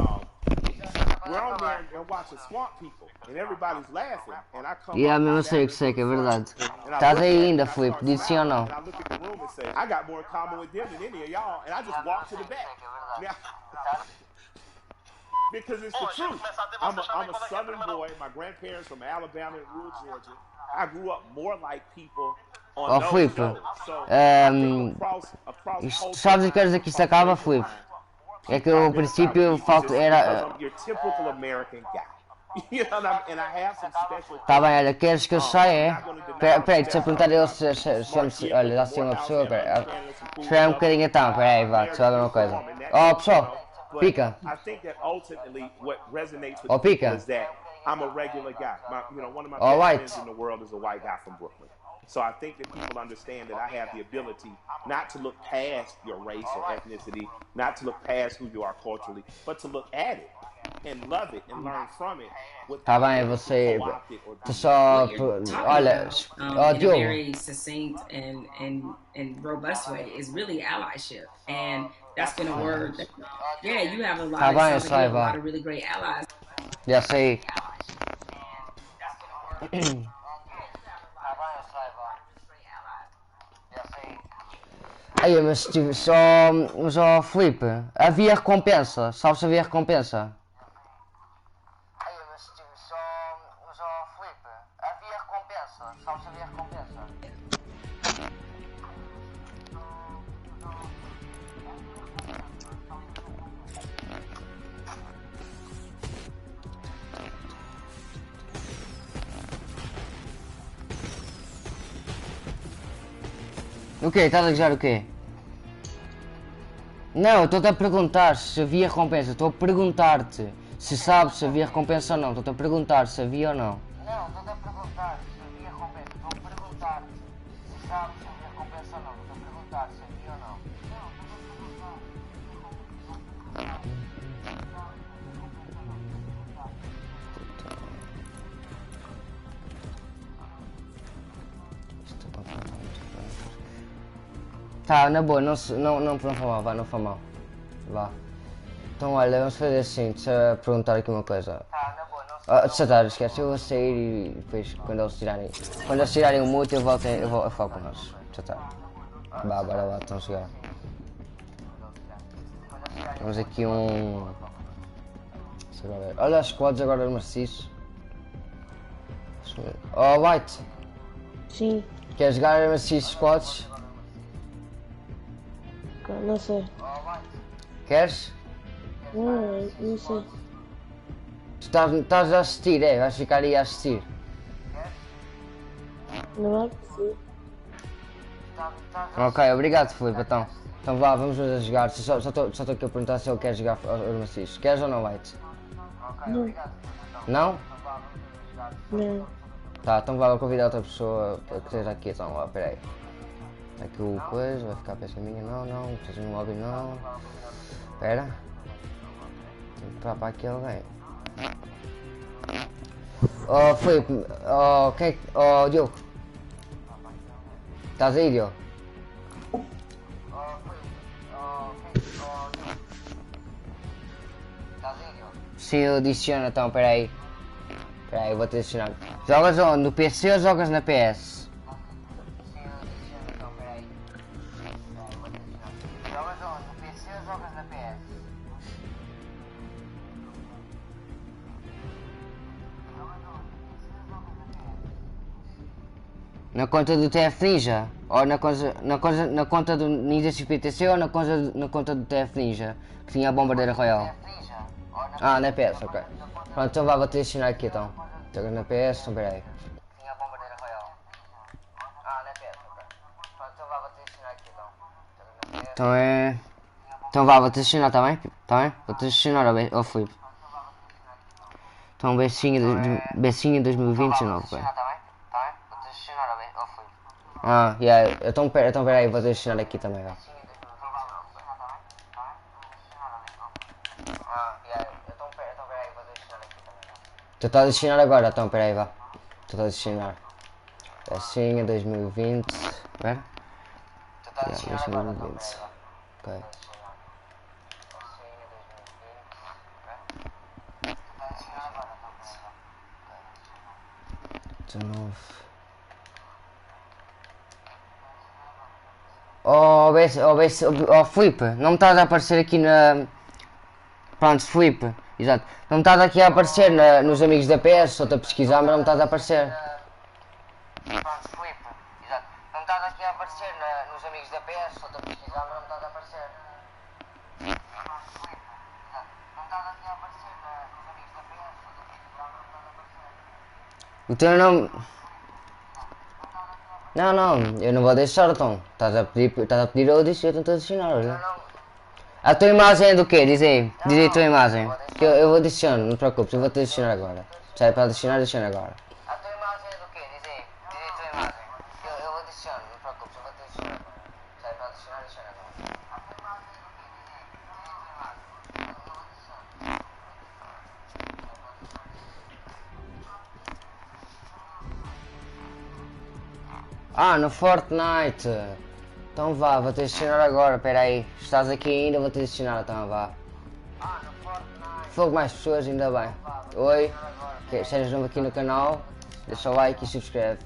H: we're on there and watching Swamp People, and everybody's laughing, and I come
A: mesmo sei que é verdade. Estás aí ainda, Filipe, disse sim ou não?
H: And I look at the room and say, I got more in common with them than any of y'all, and I just walk to the back. Now, because it's the truth. I'm a southern boy. My grandparents from Alabama and rural Georgia. I grew up more like people on those
A: Filipe,
H: shows. So I think across
A: sabes o que queres dizer que isto acaba, Filipe? É que o princípio era...
H: Your typical American guy. You know, and I have some special...
A: Tá bem, olha, queres que eu saia? Peraí, deixa eu perguntar a ele se olha, dá-se uma pessoa, peraí. Espera um bocadinho então, peraí, vá, deixa eu ver uma coisa. Oh, pessoal, pica.
H: I think that ultimately what resonates with people is that I'm a regular guy. One of my best friends in the world is a white guy from Brooklyn. So I think that people understand that I have the ability not to look past your race or ethnicity, not to look past who you are culturally, but to look at it and love it and learn from it.
A: Tá bem, você só olha,
G: in a very succinct and robust way is really allyship, and that's been a word that, you have a lot of really great allies.
A: Já sei. Aí, mas Filipe, havia recompensa, sabes se havia recompensa? O quê? Estás a dizer o quê? Não, eu estou-te a perguntar se havia recompensa. Estou a perguntar-te se sabes se havia recompensa ou não. Estou-te a perguntar se havia ou não. Não, estou-te a perguntar se havia recompensa. Estou a perguntar-te se sabes se havia recompensa ou não. Estou-te a perguntar se havia ou não. Tá, na boa, não foi mal, vá, não foi mal. Vá. Então olha, vamos fazer assim, deixa eu perguntar aqui uma coisa. Tá, na boa, não deixa estar, esquece, eu vou sair e depois quando eles tirarem o mute eu falo com eles. Deixa estar. Vá, bora lá, estão a chegar. Temos aqui um... Olha as squads agora maciços. Oh, White.
B: Sim.
A: Queres jogar maciços squads?
B: Não sei.
A: Queres?
B: Não sei.
A: Tu estás a assistir, é? Vais ficar aí a assistir.
B: Não é possível.
A: Ok, obrigado, Filipe, então. Então vá, vamos a jogar. Só estou aqui a perguntar se ele quer jogar os maciços. Queres ou não, White?
B: Não.
A: Não?
B: Não.
A: Tá, então vá, vou convidar outra pessoa que esteja aqui, então, ó, peraí. Aqui o coisa, vai ficar a pesca minha, não, esteja no lobby, não. Espera. Tem que entrar para aqui alguém. Oh, Filipe, oh, Diogo. Estás aí, Diogo? Sim, eu adiciono, então, peraí. Peraí, vou te adicionar. Jogas onde? No PC ou jogas na PS? Jogas onde? No PC ou jogas na PS? Na conta do TF Ninja? Ou na conta do Ninja XPTC ou na conta do TF Ninja? Que tinha a Bombardeira Royal? Ah, na PS, ok. Pronto, então vá, vou-te adicionar aqui então. Jogas na PS, então peraí. Tinha a Bombardeira Royal. Ah, na PS, ok. Pronto, então vá, vou-te adicionar aqui então. Então é... Então vá, vou-te adicionar, tá bem? Tá bem? Vou-te adicionar ao Filipe. Então Becinha 2029, bem. Ah, yeah, então peraí, vou adicionar aqui também, ó. Tu estás a adicionar agora, então peraí, vá. Tu estás a adicionar. Becinha 2020. Espera. Tu estás a adicionar agora, então peraí, vá. Ok. 19. Oh, Filipe, não me estás a aparecer aqui na... Pronto, Filipe, exato. Não me estás aqui a aparecer nos amigos da PS, estou-te a pesquisar, mas não me estás a aparecer. Pronto, Filipe, exato. Não me estás aqui a aparecer nos amigos da PS, estou-te a pesquisar, mas não me estás a aparecer. Pronto, Filipe, exato. Não me estás aqui a aparecer nos amigos da PS, estou-te a pesquisar, mas não me estás a aparecer. O teu nome... Não, eu não vou deixar, então. Estás a pedir eu disse, eu tento adicionar, olha. A tua imagem é do quê? Diz aí a tua imagem. Que eu vou adicionar, não te preocupes, eu vou te adicionar agora. Se é para adicionar, adiciona agora. A tua imagem é do quê? Diz aí a tua imagem. Que eu vou adicionar, não te preocupes, eu vou te adicionar agora. Se é para adicionar, adiciona agora. A tua imagem é do quê? Diz aí a tua imagem. Eu vou adicionar. Ah, no Fortnite. Então vá, vou-te adicionar agora, pera aí. Estás aqui ainda, vou-te adicionar, então vá. Ah, no Fortnite. Fogo mais pessoas, ainda bem. Oi, se és novo aqui no canal, deixa o like e subscreve.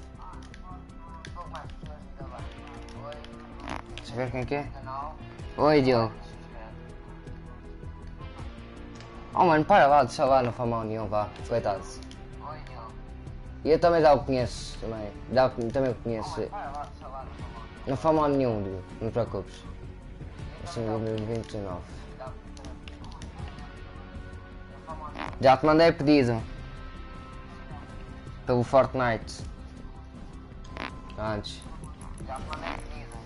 A: Deixa eu ver quem é que é. Oi, Diogo. Oh mano, para lá, deixa lá, não faz mal nenhum, vá. Coitado. E eu também já o conheço, também o conheço. Não faz mal nenhum, Diogo, não te preocupes. Assim, 2029. Já te mandei pedido. Pelo Fortnite. Antes. Já te mandei pedido.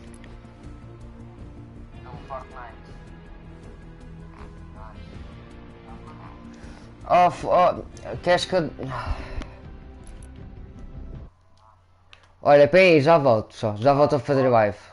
A: Pelo Fortnite. Queres que eu... Olha, peraí, já volto, pessoal. Já volto a fazer live.